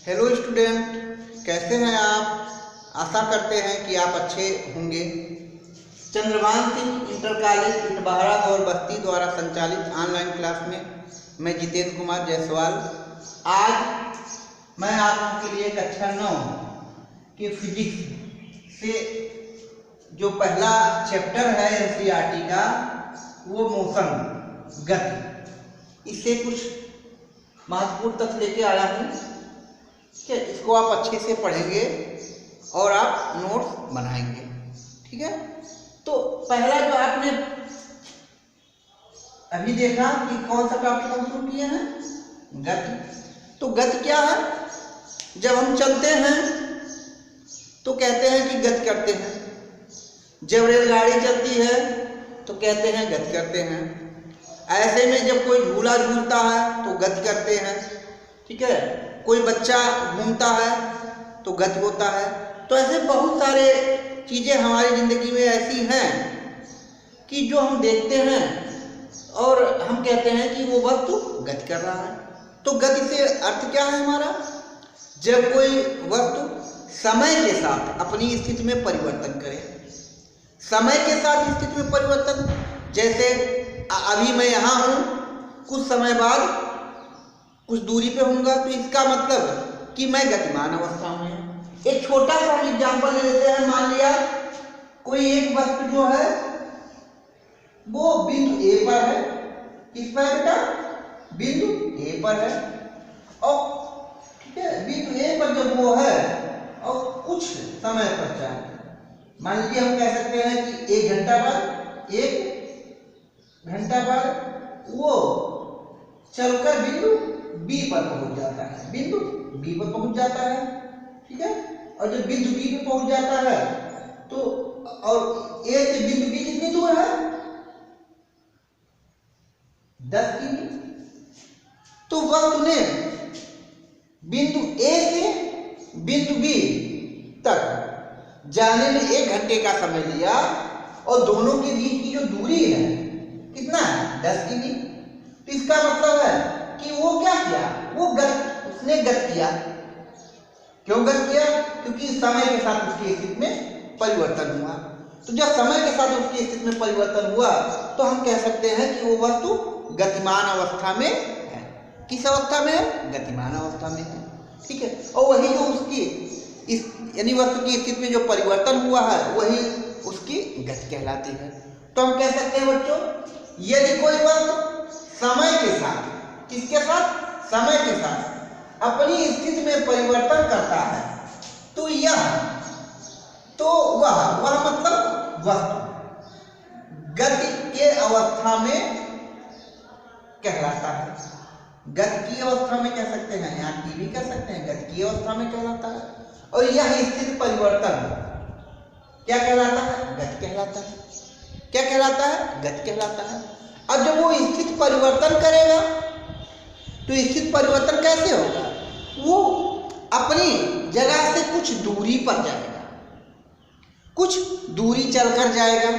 Hello student, कैसे हैं आप। आशा करते हैं कि आप अच्छे होंगे। चंद्रभान सिंह इंटर कॉलेज इटबहरा गौर बस्ती द्वारा संचालित ऑनलाइन क्लास में मैं जितेंद्र कुमार जायसवाल आज मैं आप लोगों के लिए कक्षा 9 के फिजिक्स से जो पहला चैप्टर है एनसीईआरटी का वो मोशन गति, इससे कुछ महत्वपूर्ण तथ्य लेके आया हूँ। ठीक है, इसको आप अच्छे से पढ़ेंगे और आप नोट्स बनाएंगे। ठीक है, तो पहला जो आपने अभी देखा कि कौन सा टॉपिक हम शुरू किए हैं, गति। तो गति क्या है? जब हम चलते हैं तो कहते हैं कि गति करते हैं, जब रेलगाड़ी चलती है तो कहते हैं गति करते हैं, ऐसे में जब कोई झूला झूलता है तो गति करते हैं। ठीक है, कोई बच्चा घूमता है तो गति होता है। तो ऐसे बहुत सारे चीज़ें हमारी ज़िंदगी में ऐसी हैं कि जो हम देखते हैं और हम कहते हैं कि वो वस्तु गति कर रहा है। तो गति से अर्थ क्या है हमारा? जब कोई वस्तु समय के साथ अपनी स्थिति में परिवर्तन करे। समय के साथ स्थिति में परिवर्तन, जैसे अभी मैं यहाँ हूँ, कुछ समय बाद कुछ दूरी पे होऊंगा, तो इसका मतलब कि मैं गतिमान अवस्था में हूँ। एक छोटा सा एग्जाम्पल ले लेते हैं। मान लिया कोई एक वस्तु जो है वो बिंदु ए पर है। किस पर है बेटा? बिंदु ए पर है। और ठीक है, बिंदु ए पर जब वो है और कुछ समय पश्चात, मान लीजिए हम कह सकते हैं कि 1 घंटा बाद, 1 घंटा बाद वो चलकर बिंदु बी पर पहुंच जाता है। बिंदु बी पर पहुंच जाता है। ठीक है, और जब बिंदु बी पे पहुंच जाता है तो और ए से बिंदु बी कितनी दूर है? 10 किमी। तो वस्तु ने बिंदु ए से बिंदु बी तक जाने में 1 घंटे का समय लिया और दोनों के बीच की जो दूरी है कितना है? 10 किमी। तो इसका मतलब है कि वो क्या किया? वो उसने गति किया। क्यों गति किया? क्योंकि समय के साथ उसकी स्थिति में परिवर्तन हुआ। तो जब समय के साथ उसकी स्थिति में परिवर्तन हुआ तो हम कह सकते हैं कि वो वस्तु गतिमान अवस्था में है। किस अवस्था में है? गतिमान अवस्था में है। ठीक है, और वही जो उसकी इस यानी वस्तु की स्थिति में जो परिवर्तन हुआ है वही उसकी गति कहलाती है। तो हम कह सकते हैं बच्चों, यदि कोई वस्तु समय के साथ, किसके साथ? समय के साथ अपनी स्थिति में परिवर्तन करता है तो वह मतलब वस्तु गति के अवस्था में कहलाता है। गति की अवस्था में कह सकते हैं, यहाँ की भी कह सकते हैं, गति की अवस्था में कहलाता है। और यह स्थिति परिवर्तन क्या कहलाता है? गति कहलाता है। क्या कहलाता है? गति कहलाता है। अब जब वो स्थिति परिवर्तन करेगा तो स्थिति परिवर्तन कैसे होगा? वो अपनी जगह से कुछ दूरी पर जाएगा, कुछ दूरी चलकर जाएगा।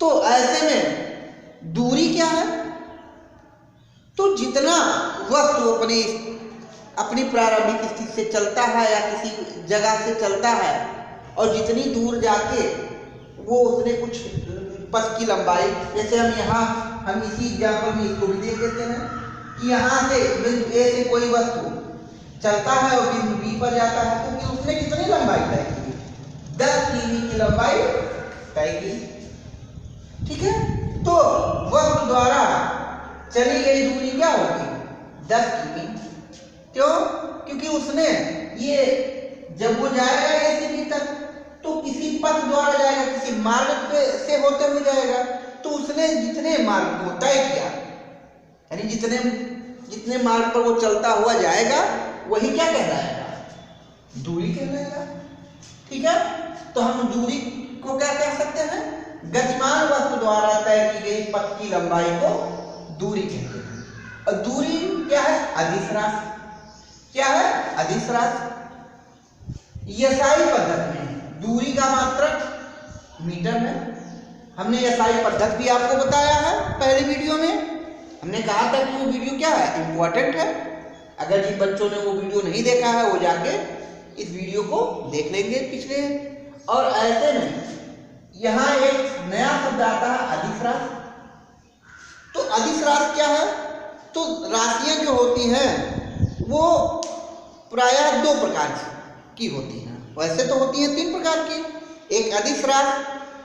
तो ऐसे में दूरी क्या है? तो जितना वस्तु अपनी प्रारंभिक स्थिति से चलता है या किसी जगह से चलता है और जितनी दूर जाके वो उसने कुछ पथ की लंबाई, जैसे हम इसी एग्जाम्पल में इसको भी देख लेते हैं कि यहाँ से बिंदु ए से कोई वस्तु चलता है और बिंदु बी पर जाता है, तो कि उसने कितनी लंबाई तय की? 10 किमी की लंबाई तय की। ठीक है, तो वस्तु द्वारा चली गई दूरी क्या होगी? 10 किमी। क्यों? क्योंकि उसने ये जब वो जाएगा ए से बी तक तो किसी पथ द्वारा जाएगा, किसी मार्ग से होते हुए जाएगा। तो उसने जितने मार्ग को तय किया, यानी जितने मार्ग पर वो चलता हुआ जाएगा वही क्या कहलाएगा? दूरी कहलाएगा। ठीक है, तो हम दूरी को क्या कह सकते हैं? गतिमान वस्तु द्वारा तय की गई पथ की लंबाई को दूरी कहते हैं। और दूरी क्या है? अदिश राशि। क्या है? अदिश राशि। एसआई पद्धति में दूरी का मात्रक मीटर में। हमने एसआई पद्धति भी आपको बताया है पहले वीडियो में। हमने कहा था कि वो वीडियो क्या है? इंपॉर्टेंट है। अगर जिन बच्चों ने वो वीडियो नहीं देखा है वो जाके इस वीडियो को देख लेंगे पिछले। और ऐसे में यहाँ एक नया शब्द आता है अदिश राशि। तो अदिश राशि क्या है? तो राशियां जो होती हैं वो प्रायः दो प्रकार की होती हैं। वैसे तो होती हैं तीन प्रकार की, एक अदिश राशि,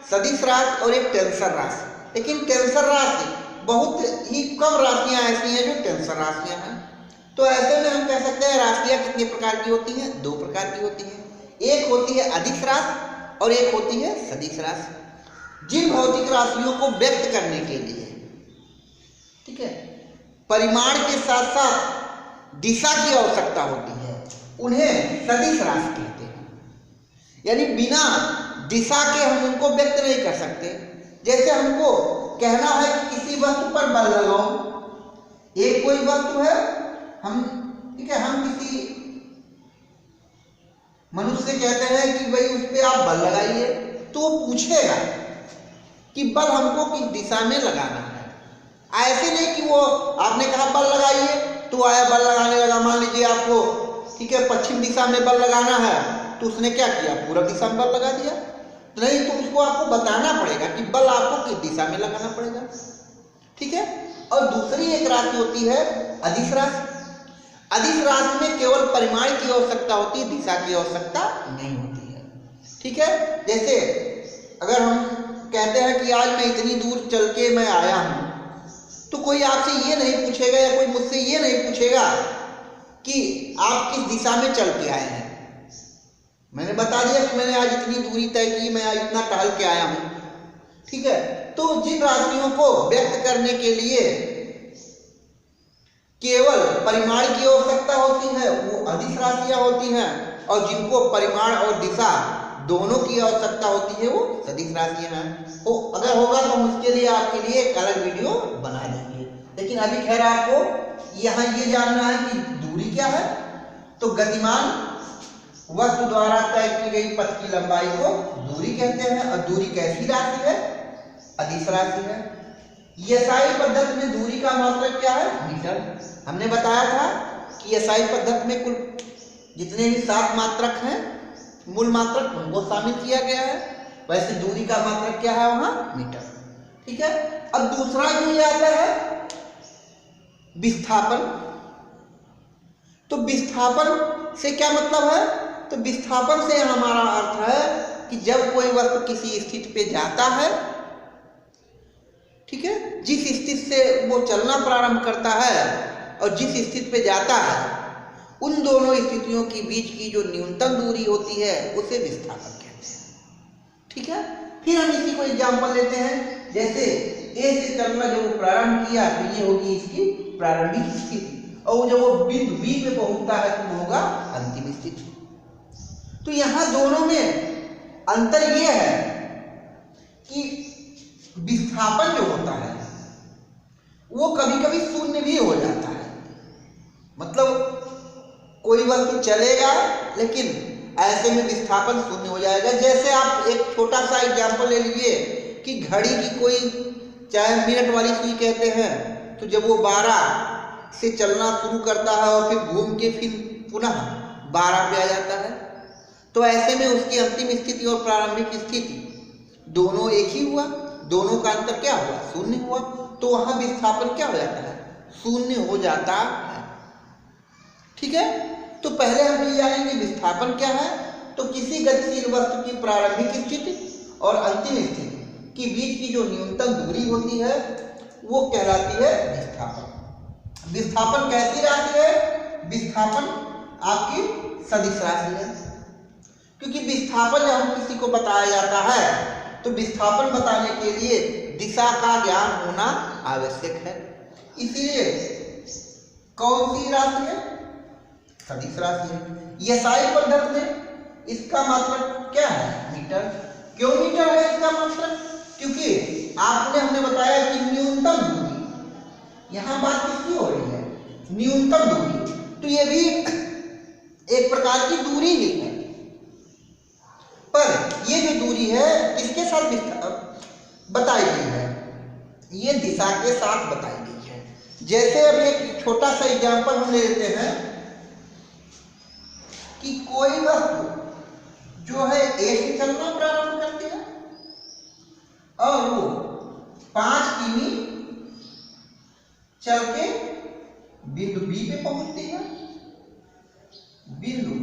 सदिश राशि और एक टेंसर राशि। लेकिन टेंसर राशि बहुत ही कम राशियां ऐसी हैं जो टेंसर राशियां हैं। तो ऐसे में हम कह सकते हैं राशियां कितने प्रकार की होती हैं? दो प्रकार की होती हैं। एक होती है अदिश राशि और एक होती है सदिश राशि। जिन भौतिक राशियों को व्यक्त करने के लिए, ठीक है, परिमाण के साथ साथ दिशा की आवश्यकता होती है, उन्हें सदिश राशि कहते हैं। यानी बिना दिशा के हम उनको व्यक्त नहीं कर सकते। जैसे हमको कहना है कि किसी वस्तु पर बल लगाओ। एक कोई वस्तु है, हम, ठीक है, हम किसी मनुष्य से कहते हैं कि भाई उस पर आप बल लगाइए, तो वो पूछेगा कि बल हमको किस दिशा में लगाना है। ऐसे नहीं कि वो आपने कहा बल लगाइए तो आया बल लगाने लगा। मान लीजिए आपको, ठीक है, पश्चिम दिशा में बल लगाना है तो उसने क्या किया? पूर्व दिशा में बल लगा दिया। नहीं, तो उसको आपको बताना पड़ेगा कि बल आपको किस दिशा में लगाना पड़ेगा, ठीक है। और दूसरी एक राशि होती है अदिश राशि। अदिश राशि में केवल परिमाण की आवश्यकता होती है, दिशा की आवश्यकता नहीं होती है, ठीक है। जैसे अगर हम कहते हैं कि आज मैं इतनी दूर चल के मैं आया हूं, तो कोई आपसे ये नहीं पूछेगा या कोई मुझसे ये नहीं पूछेगा कि आप किस दिशा में चल के आए हैं। मैंने बता दिया कि मैंने आज इतनी दूरी तय की, मैं आज इतना टहल के आया हूं, ठीक है। तो जिन राशियों को व्यक्त करने के लिए केवल परिमाण की आवश्यकता होती है वो अदिश राशियां होती हैं, और जिनको परिमाण और दिशा दोनों की आवश्यकता होती है वो सदिश राशियां हैं। तो अगर होगा तो हम उसके लिए आपके लिए एक अलग वीडियो बना देंगे। लेकिन अभी खैर आपको यहाँ ये जानना है कि दूरी क्या है। तो गतिमान वस्तु द्वारा तय की गई पथ की लंबाई को दूरी कहते हैं। और दूरी कैसी राशि है? अदिश राशि है। एसआई पद्धति में दूरी का मात्रक क्या है? मीटर। हमने बताया था कि एसआई पद्धति में कुल जितने भी 7 मात्रक हैं, मूल मात्रक, उनको शामिल किया गया है। वैसे दूरी का मात्रक क्या है वहां? मीटर, ठीक है। अब दूसरा जो ये आता है विस्थापन। तो विस्थापन से क्या मतलब है? तो विस्थापन से हमारा अर्थ है कि जब कोई वस्तु किसी स्थिति पे जाता है, ठीक है, जिस स्थिति से वो चलना प्रारंभ करता है और जिस स्थिति पे जाता है, उन दोनों स्थितियों के बीच की जो न्यूनतम दूरी होती है उसे विस्थापन कहते हैं, ठीक है। फिर हम इसी को एग्जाम्पल लेते हैं। जैसे ए से चलना जब वो प्रारंभ किया तो ये होगी इसकी प्रारंभिक स्थिति, और जब वो बिंदु बी पे पहुंचता है तो वो होगा अंतिम स्थिति। तो यहां दोनों में अंतर ये है कि विस्थापन जो होता है वो कभी कभी शून्य भी हो जाता है। मतलब कोई वस्तु चलेगा लेकिन ऐसे में विस्थापन शून्य हो जाएगा। जैसे आप एक छोटा सा एग्जाम्पल ले लीजिए कि घड़ी की कोई, चाहे मिनट वाली सुई कहते हैं, तो जब वो 12 से चलना शुरू करता है और फिर घूम के फिर पुनः 12 पे आ जाता है, तो ऐसे में उसकी अंतिम स्थिति और प्रारंभिक स्थिति दोनों एक ही हुआ। दोनों का अंतर क्या हुआ? शून्य हुआ। तो वहां विस्थापन क्या हो जाता है? शून्य हो जाता है, ठीक है। तो पहले हम ये जानेंगे विस्थापन क्या है। तो किसी गतिशील वस्तु की प्रारंभिक स्थिति और अंतिम स्थिति के बीच की जो न्यूनतम दूरी होती है वो कहलाती है विस्थापन। विस्थापन कैसी राशि है? विस्थापन आपकी सदिश राशि है, क्योंकि विस्थापन जब हम किसी को बताया जाता है तो विस्थापन बताने के लिए दिशा का ज्ञान होना आवश्यक है। इसीलिए कौन सी राशि है? सदिश राशि है। एसआई पद्धति में इसका मात्रक क्या है? मीटर। क्यों मीटर है इसका मात्रक? क्योंकि हमने बताया कि न्यूनतम दूरी, यहां बात किसकी हो रही है? न्यूनतम दूरी। तो ये भी एक प्रकार की दूरी ही है, पर ये जो दूरी है किसके साथ बताई गई है? ये दिशा के साथ बताई गई है। जैसे अब एक छोटा सा एग्जांपल हम ले लेते हैं कि कोई वस्तु जो है ए से चलना प्रारंभ करती है और वो 5 किमी चल के बिंदु बी पे पहुंचती है। बिंदु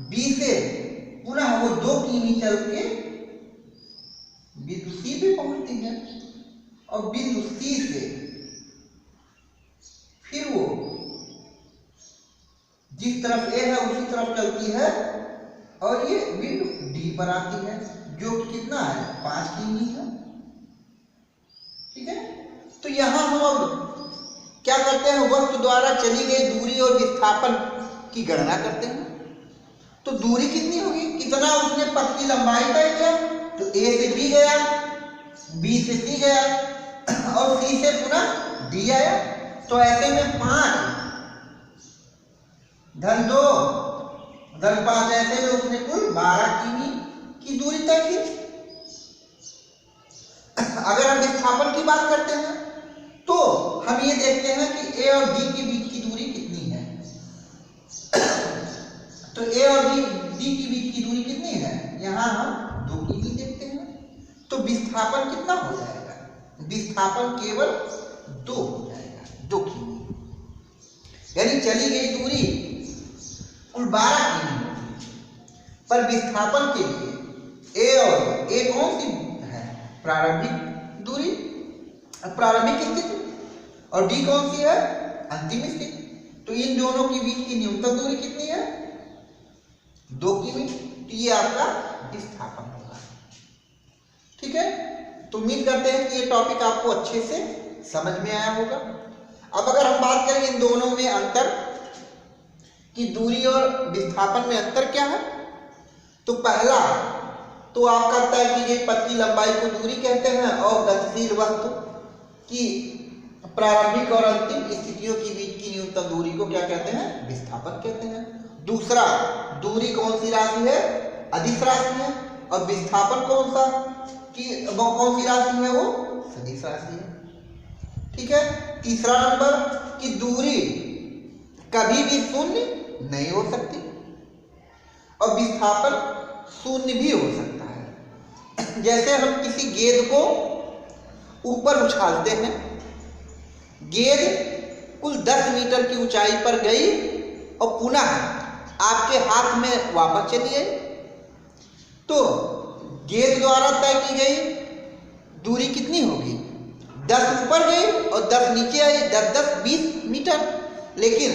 बी से पुनः वो 2 किमी चल के बिंदु सी पे पहुंचती है और बिंदु सी से फिर वो जिस तरफ ए है उसी तरफ चलती है और ये बिंदु डी पर आती है जो कि कितना है 5 किमी है। ठीक है, तो यहां हम अब क्या करते हैं, वस्तु द्वारा चली गई दूरी और विस्थापन की गणना करते हैं। तो दूरी कितनी होगी, कितना उसने पथ की लंबाई तय किया, तो ए से बी गया, बी से सी गया और सी से पुनः डी आया। तो ऐसे में 5 धन 2 धन 5 ऐसे में उसने कुल 12 किमी की दूरी तय की। अगर हम विस्थापन की बात करते हैं तो हम ये देखते हैं कि ए और डी के बीच की दूरी कितनी है। तो ए और डी के बीच की दूरी कितनी है, यहां हम 2 किमी देखते हैं। तो विस्थापन कितना हो जाएगा, विस्थापन केवल 2 हो जाएगा, 2 किमी, यानी चली गई दूरी कुल 12 किमी होगी। पर विस्थापन के लिए ए और ए कौन सी है, प्रारंभिक दूरी, प्रारंभिक स्थिति, और डी कौन सी है, अंतिम स्थिति। तो इन दोनों के बीच की न्यूनतम दूरी कितनी है, 2 किमी। तो ये आपका विस्थापन होगा। ठीक है, तो उम्मीद करते हैं कि ये टॉपिक आपको अच्छे से समझ में आया होगा। अब अगर हम बात करें इन दोनों में अंतर कि दूरी और विस्थापन में अंतर क्या है, तो पहला तो आपका तय की गई पथ की लंबाई को दूरी कहते हैं और गतिशील वस्तु की प्रारंभिक और अंतिम स्थितियों के बीच की न्यूनतम दूरी को क्या कहते हैं, विस्थापन कहते हैं। दूसरा, दूरी कौन सी राशि है, अदिश राशि है, और विस्थापन कौन सा कि वो कौन सी राशि है, वो सदिश राशि है। ठीक है, तीसरा नंबर कि दूरी कभी भी शून्य नहीं हो सकती और विस्थापन शून्य भी हो सकता है। जैसे हम किसी गेंद को ऊपर उछालते हैं, गेंद कुल 10 मीटर की ऊंचाई पर गई और पुनः आपके हाथ में वापस चली आई, तो गेंद द्वारा तय की गई दूरी कितनी होगी, 10 ऊपर गई और 10 नीचे आई, 10-10-20 मीटर। लेकिन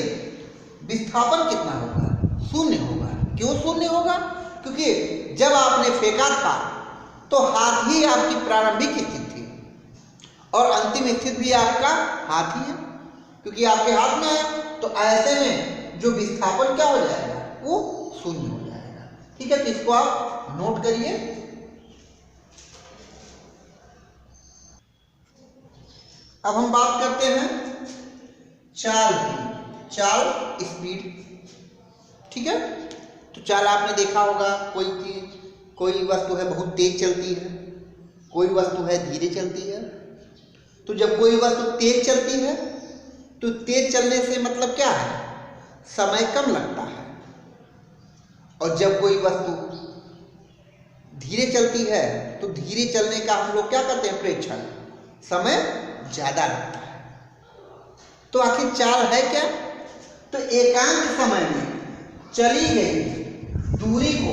विस्थापन कितना होगा, शून्य होगा। क्यों शून्य होगा, क्योंकि जब आपने फेंका था तो हाथ ही आपकी प्रारंभिक स्थिति थी और अंतिम स्थिति भी आपका हाथ ही है, क्योंकि आपके हाथ में है। तो ऐसे में जो विस्थापन क्या हो जाएगा, वो शून्य हो जाएगा। ठीक है, तो इसको आप नोट करिए। अब हम बात करते हैं चाल की, चाल स्पीड। ठीक है, तो चाल आपने देखा होगा, कोई वस्तु है बहुत तेज चलती है, कोई वस्तु है धीरे चलती है। तो जब कोई वस्तु तेज चलती है तो तेज चलने से मतलब क्या है, समय कम लगता है, और जब कोई वस्तु धीरे चलती है तो धीरे चलने का हम लोग क्या करते हैं, प्रेक्षण, समय ज्यादा लगता है। तो आखिर चाल है क्या, तो एकांक समय में चली गई दूरी को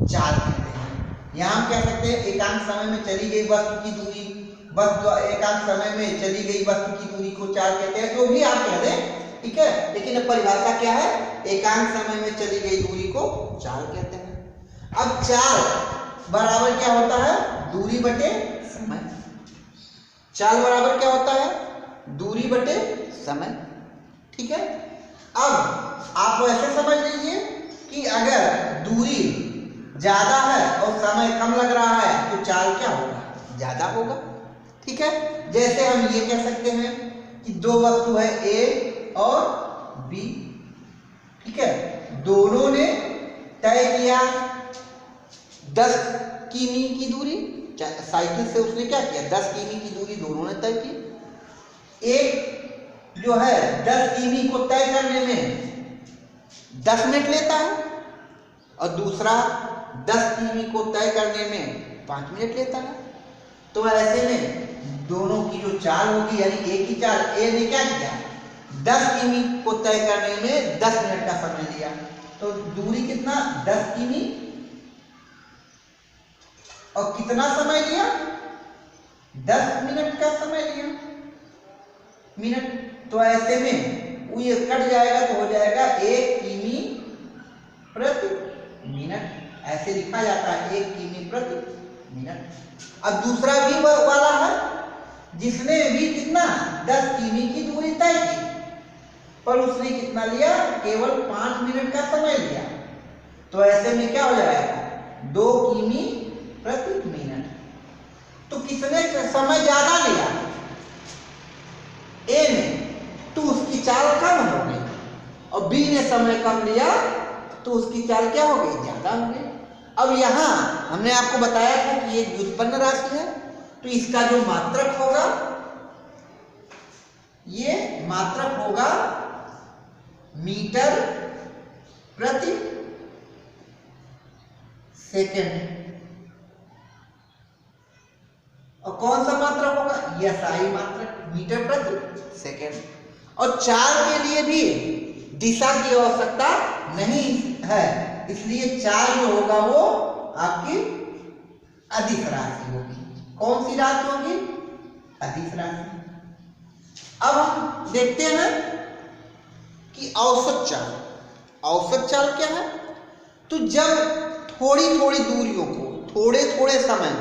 चाल कहते हैं। यहाँ हम कह सकते हैं एकांक समय में चली गई वस्तु की दूरी, एकांक समय में चली गई वस्तु की दूरी को चाल कहते हैं, जो भी आप कह दें। ठीक है, लेकिन परिभाषा क्या है, एकांक समय में चली गई दूरी को चाल कहते हैं। अब चाल बराबर क्या होता है, दूरी बटे समय। चाल बराबर क्या होता है, दूरी बटे समय। ठीक है, अब आप ऐसे समझ लीजिए कि अगर दूरी ज्यादा है और समय कम लग रहा है तो चाल क्या होगा, ज्यादा होगा। ठीक है, जैसे हम ये कह सकते हैं कि दो वस्तु है ए और बी। ठीक है, दोनों ने तय किया 10 किमी की दूरी, साइकिल से उसने क्या किया, 10 किमी की दूरी दोनों ने तय की। एक जो है 10 किमी को तय करने में 10 मिनट लेता है और दूसरा 10 किमी को तय करने में 5 मिनट लेता है। तो ऐसे में दोनों की जो चाल होगी, यानी एक ही चाल, ए ने क्या किया, 10 किमी को तय करने में 10 मिनट का समय लिया। तो दूरी कितना, 10 किमी, और कितना समय लिया, 10 मिनट का समय लिया, मिनट। तो ऐसे में वो ये कट जाएगा तो हो जाएगा 1 किमी प्रति मिनट। ऐसे लिखा जाता है 1 किमी प्रति मिनट। अब दूसरा भी वाला है जिसने भी कितना 10 किमी की दूरी तय की, पर उसने कितना लिया, केवल 5 मिनट का समय लिया। तो ऐसे में क्या हो जाएगा, 2 किमी प्रति मिनट। तो किसने समय ज्यादा लिया, ए ने, तो उसकी चाल कम हो गई, और बी ने समय कम लिया तो उसकी चाल क्या हो गई, ज्यादा हो गई। अब यहां हमने आपको बताया था कि ये व्युत्पन्न राशि है, तो इसका जो मात्रक होगा, ये मात्रक होगा मीटर प्रति सेकंड। और कौन सा मात्रक होगा, यह SI मात्रक, मीटर प्रति सेकंड। और चाल के लिए भी दिशा की आवश्यकता नहीं है, इसलिए चाल जो होगा वो आपकी अदिश राशि होगी। कौन सी राशि होगी, अदिश राशि। अब हम देखते हैं कि औसत चाल, औसत चाल क्या है। तो जब थोड़ी थोड़ी दूरियों को थोड़े थोड़े समय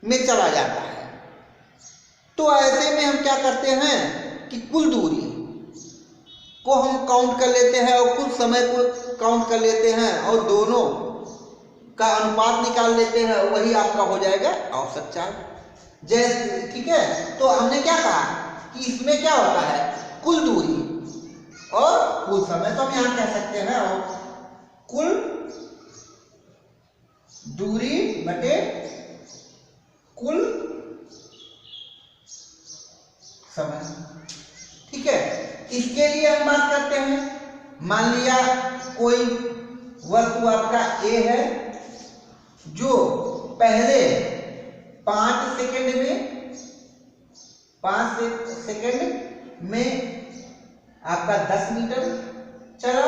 में चला जाता है, तो ऐसे में हम क्या करते हैं कि कुल दूरी को हम काउंट कर लेते हैं और कुल समय को काउंट कर लेते हैं और दोनों का अनुपात निकाल लेते हैं, वही आपका हो जाएगा औसत चाल। जैसे, ठीक है, तो हमने क्या कहा कि इसमें क्या होता है, कुल दूरी और कुल समय। तो हम यहां कह सकते हैं और कुल दूरी बटे कुल समय। ठीक है, इसके लिए हम बात करते हैं, मान लिया कोई वस्तु आपका ए है जो पहले 5 सेकंड में आपका 10 मीटर चला,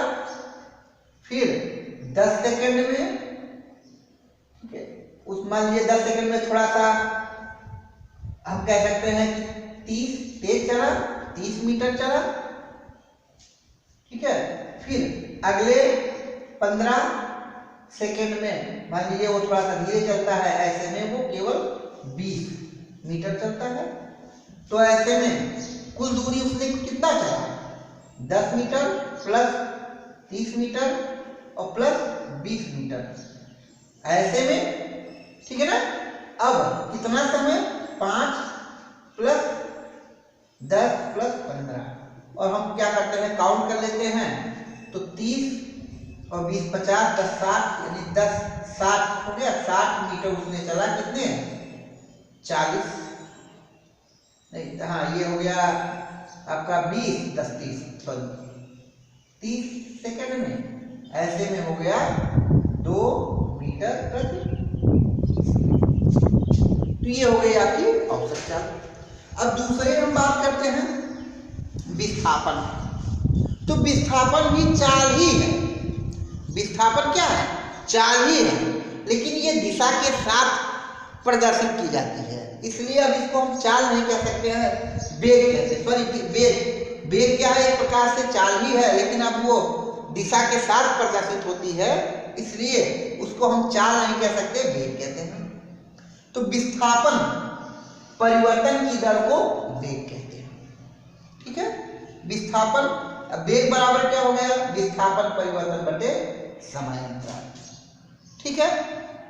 फिर 10 सेकंड में, ठीक है, उस मान लीजिए 10 सेकंड में थोड़ा सा हम कह सकते हैं कि 30 तेज चला, 30 मीटर चला, ठीक है। फिर अगले 15 सेकंड में मान लीजिए वो थोड़ा सा धीरे चलता है, ऐसे में वो केवल 20 मीटर चलता है। तो ऐसे में कुल दूरी उसने कितना चला, 10 मीटर प्लस 30 मीटर और प्लस 20 मीटर, ऐसे में, ठीक है ना। अब कितना समय, 5 प्लस 10 प्लस 15, और हम क्या करते हैं, काउंट कर लेते हैं। तो 30 और 20 50, 10 60, यानी 10 60 हो गया, 60 मीटर उसने चला, कितने, 40 नहीं, हाँ ये हो गया आपका 20 10 30 सेकंड में, ऐसे में हो गया 2 मीटर प्रति। तो ये हो गई आपकी औसत चाल। अब दूसरे हम बात करते हैं विस्थापन। तो विस्थापन भी चाल ही है, विस्थापन क्या है, चाल ही है, लेकिन ये दिशा के साथ प्रदर्शित की जाती है, इसलिए अब इसको हम चाल नहीं कह सकते हैं, वेग कहते हैं। सॉरी, वेग, वेग क्या है, एक प्रकार से चाल ही है, लेकिन अब वो दिशा के साथ प्रदर्शित होती है, इसलिए उसको हम चाल नहीं कह सकते, वेग कहते हैं। तो विस्थापन परिवर्तन की दर को वेग कहते हैं, ठीक है। विस्थापन, अब वेग बराबर क्या हो गया, विस्थापन परिवर्तन बटे समयांतराल, ठीक है।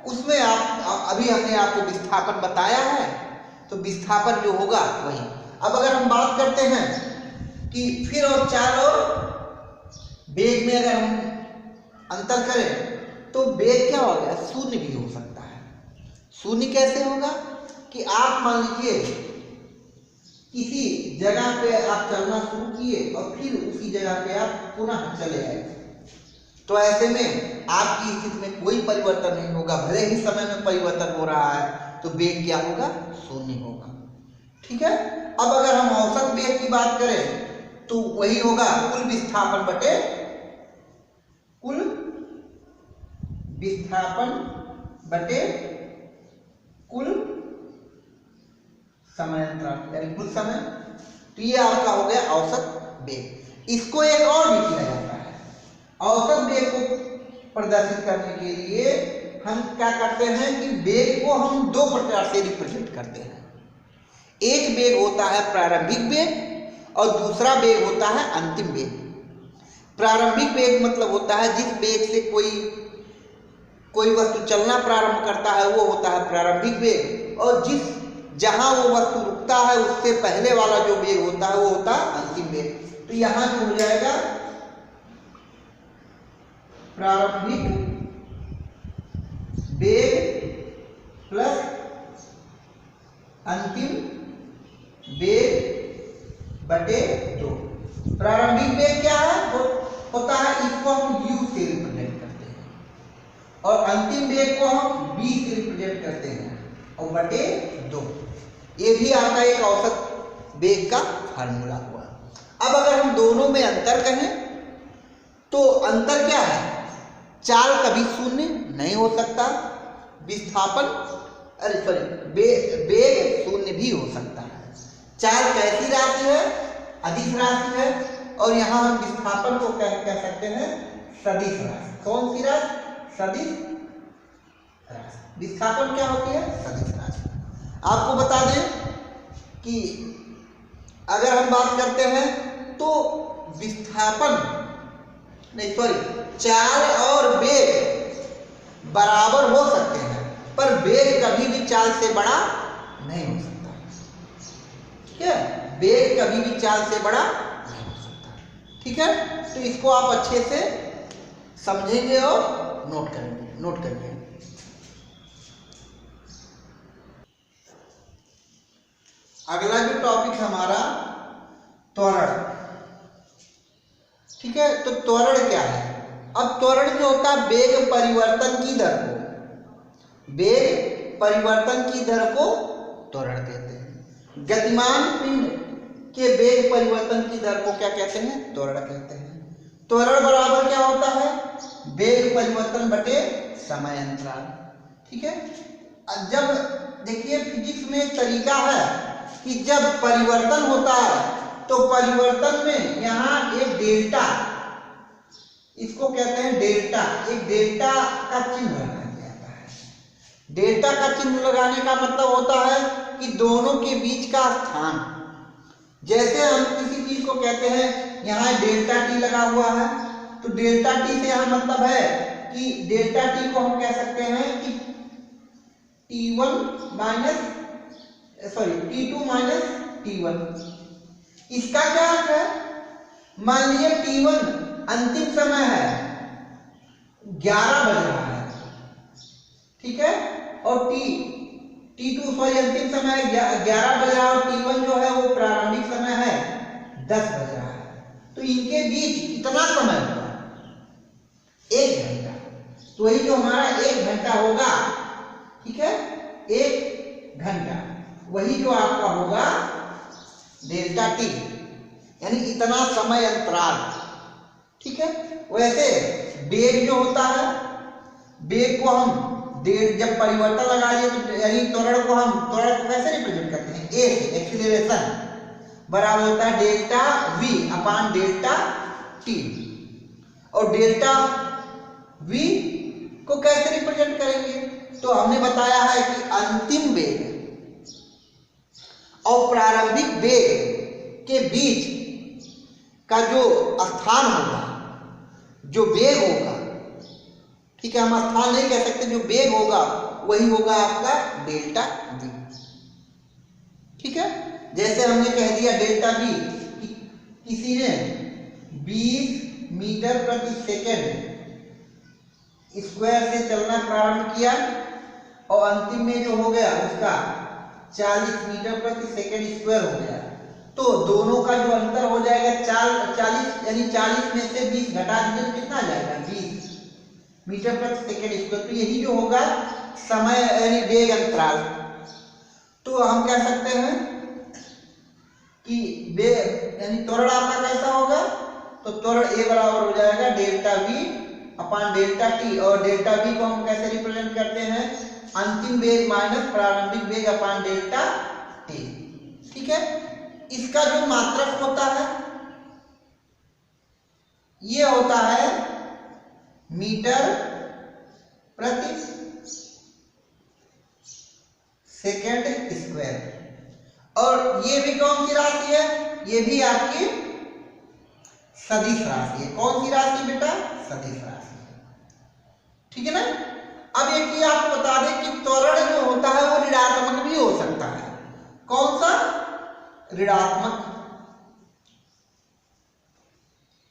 उसमें आप अभी हमने आपको विस्थापन बताया है, तो विस्थापन जो होगा वही। अब अगर हम बात करते हैं कि फिर और चाल और वेग में अगर हम अंतर करें तो वेग क्या हो गया, शून्य भी हो सकता है। शून्य कैसे होगा कि आप मान लीजिए किसी जगह पे आप चलना शुरू किए और फिर उसी जगह पे आप पुनः चले आए, तो ऐसे में आपकी स्थिति में कोई परिवर्तन नहीं होगा। भले ही समय में परिवर्तन हो रहा है तो वेग क्या होगा, शून्य होगा। ठीक है। अब अगर हम औसत वेग की बात करें तो वही होगा कुल विस्थापन बटे कुल विस्थापन बटे कुल समयांतराल यानी कुल समय। तो ये आपका हो गया औसत वेग। इसको एक और भी किया जाता है। औसत वेग को प्रदर्शित करने के लिए हम क्या करते हैं कि वेग को हम दो प्रकार से रिप्रेजेंट करते हैं। एक वेग होता है प्रारंभिक वेग और दूसरा वेग होता है अंतिम वेग। प्रारंभिक वेग मतलब होता है जिस वेग से कोई वस्तु चलना प्रारंभ करता है वो होता है प्रारंभिक वेग, और जहां वो वस्तु रुकता है उससे पहले वाला जो वेग होता है वो होता है अंतिम वेग। तो यहां जो हो जाएगा प्रारंभिक वेग प्लस अंतिम वेग बटे 2। प्रारंभिक वेग क्या है, होता है इसको हम u से रिप्रेजेंट करते हैं और अंतिम वेग को हम v से रिप्रेजेंट करते हैं और बटे 2। ये भी आपका एक औसत वेग का फार्मूला हुआ। अब अगर हम दोनों में अंतर कहें तो अंतर क्या है, चाल कभी शून्य नहीं हो सकता, विस्थापन वेग शून्य भी हो सकता है। चाल कैसी राशि है, अदिश राशि है, और यहाँ हम विस्थापन को कह सकते हैं सदिश राशि। कौन सी राशि, सदिश राशि। विस्थापन क्या होती है, सदिश राशि। आपको बता दें कि अगर हम बात करते हैं तो चाल और वेग बराबर हो सकते हैं पर वेग कभी भी चाल से बड़ा नहीं हो सकता। ठीक है, वेग कभी भी चाल से बड़ा नहीं हो सकता। ठीक है, तो इसको आप अच्छे से समझेंगे और नोट करेंगे। अगला जो टॉपिक हमारा त्वरण। ठीक है, तो त्वरण क्या है। अब त्वरण जो होता है वेग परिवर्तन की दर को त्वरण कहते हैं। गतिमान पिंड के वेग परिवर्तन की दर को क्या कहते हैं, त्वरण कहते हैं। त्वरण बराबर क्या होता है, वेग परिवर्तन बटे समय अंतराल। ठीक है, जब देखिए फिजिक्स में एक तरीका है कि जब परिवर्तन होता है तो परिवर्तन में यहाँ एक डेल्टा, इसको कहते हैं डेल्टा, एक डेल्टा का चिन्ह लगाया जाता है। डेल्टा का चिन्ह लगाने का मतलब होता है कि दोनों के बीच का स्थान। जैसे हम किसी चीज को कहते हैं यहाँ डेल्टा टी लगा हुआ है, तो डेल्टा टी से यहाँ मतलब है कि डेल्टा टी को हम कह सकते हैं कि T2 माइनस T1। इसका क्या अर्थ है, मान लीजिए T1 अंतिम समय है, 11 बज रहा है। ठीक है, और T2 अंतिम समय 11 बज रहा है और T1 जो है वो प्रारंभिक समय है 10 बज रहा है। तो इनके बीच कितना समय होगा, 1 घंटा। तो वही जो हमारा 1 घंटा होगा, ठीक है, 1 घंटा, वही जो आपका होगा डेल्टा टी, यानी इतना समय अंतराल। ठीक है, वैसे वेग जो होता है, वेग को हम जब परिवर्तन लगा दिए तो यानी त्वरण को कैसे रिप्रेजेंट करते हैं, ए से एक्सीलरेशन बराबर होता है डेल्टा v अपान डेल्टा टी। और डेल्टा v को कैसे रिप्रेजेंट करेंगे, तो हमने बताया है कि अंतिम वेग और प्रारंभिक वेग के बीच का जो स्थान होगा, जो वेग होगा, ठीक है, हम स्थान नहीं कह सकते, जो वेग होगा वही होगा आपका डेल्टा v। ठीक है, जैसे हमने कह दिया डेल्टा v, किसी ने 20 मीटर प्रति सेकेंड स्क्वायर से चलना प्रारंभ किया और अंतिम में जो हो गया उसका 40 मीटर प्रति सेकेंड स्क्वायर हो गया, तो दोनों का जो अंतर हो जाएगा 40, यानी 40 में से 20 घटा दीजिए तो कितना आ जाएगा 20 मीटर प्रति सेकेंड स्क्वायर। तो यही जो होगा समय यानी वेग अंतराल। तो हम कह सकते हैं कि वेग यानी त्वरण आपका कैसा होगा, तो त्वरण ए बराबर हो जाएगा delta V upon delta T, और डेल्टा वी को हम कैसे रिप्रेजेंट करते हैं, अंतिम वेग माइनस प्रारंभिक वेग अपान डेल्टा टी। ठीक है, इसका जो मात्रक होता है ये होता है मीटर प्रति सेकेंड स्क्वायर, और ये भी कौन सी राशि है, ये भी आपकी सदिश राशि है। कौन सी राशि बेटा, सदिश राशि। ठीक है ना। अब एक ही आपको बता दें कि त्वरण जो होता है वो ऋणात्मक भी हो सकता है। कौन सा, ऋणात्मक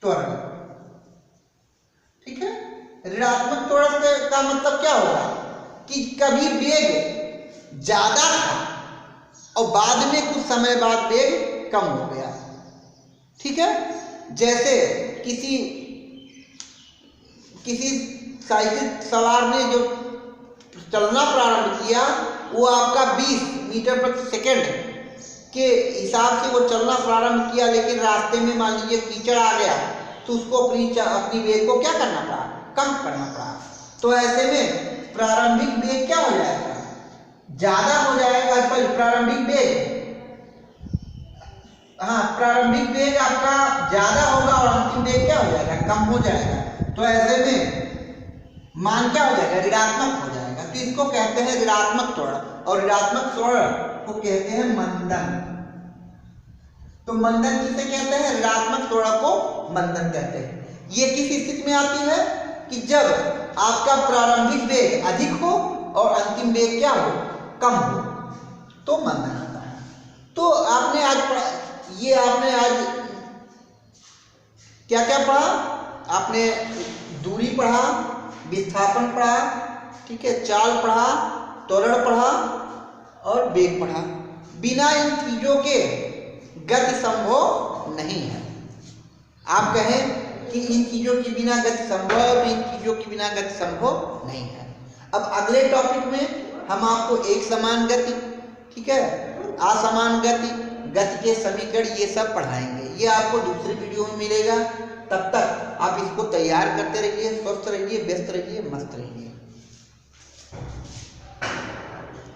त्वरण। ठीक है, ऋणात्मक त्वरण का मतलब क्या होगा कि कभी वेग ज्यादा था और बाद में कुछ समय बाद वेग कम हो गया। ठीक है, जैसे किसी साइकिल सवार ने जो चलना प्रारंभ किया वो आपका 20 मीटर प्रति सेकेंड के हिसाब से वो चलना प्रारंभ किया, लेकिन रास्ते में मान लीजिए कीचड़ आ गया तो उसको अपनी वेग को क्या करना पड़ा, कम करना पड़ा। तो ऐसे में प्रारंभिक वेग क्या हो जाएगा, ज्यादा हो जाएगा। प्रारंभिक वेग, हाँ प्रारंभिक वेग आपका ज्यादा होगा और अंतिम वेग क्या हो जाएगा, कम हो जाएगा। तो ऐसे में मान क्या हो जाएगा, ऋणात्मक हो जाएगा। तो इसको कहते हैं ऋणात्मक त्वरण, और ऋणात्मक त्वरण को कहते हैं मंदन। तो मंदन किसे कहते हैं, ऋणात्मक त्वरण को मंदन कहते हैं। ये किस स्थिति में आती है कि जब आपका प्रारंभिक वेग अधिक हो और अंतिम वेग क्या हो, कम हो, तो मंदन आता है। तो आपने आज पढ़ा, ये आपने आज क्या क्या पढ़ा, आपने दूरी पढ़ा, विस्थापन पढ़ा, ठीक है, चाल पढ़ा, त्वरण पढ़ा और वेग पढ़ा। बिना इन चीजों के गति संभव नहीं है। आप कहें कि इन चीजों के बिना गति संभव, इन चीजों के बिना गति संभव नहीं है। अब अगले टॉपिक में हम आपको एक समान गति, ठीक है, असमान गति, गति के समीकरण, ये सब पढ़ाएंगे। ये आपको दूसरी वीडियो में मिलेगा। तब तक आप इसको तैयार करते रहिए, स्वस्थ रहिए, व्यस्त रहिए, मस्त रहिए।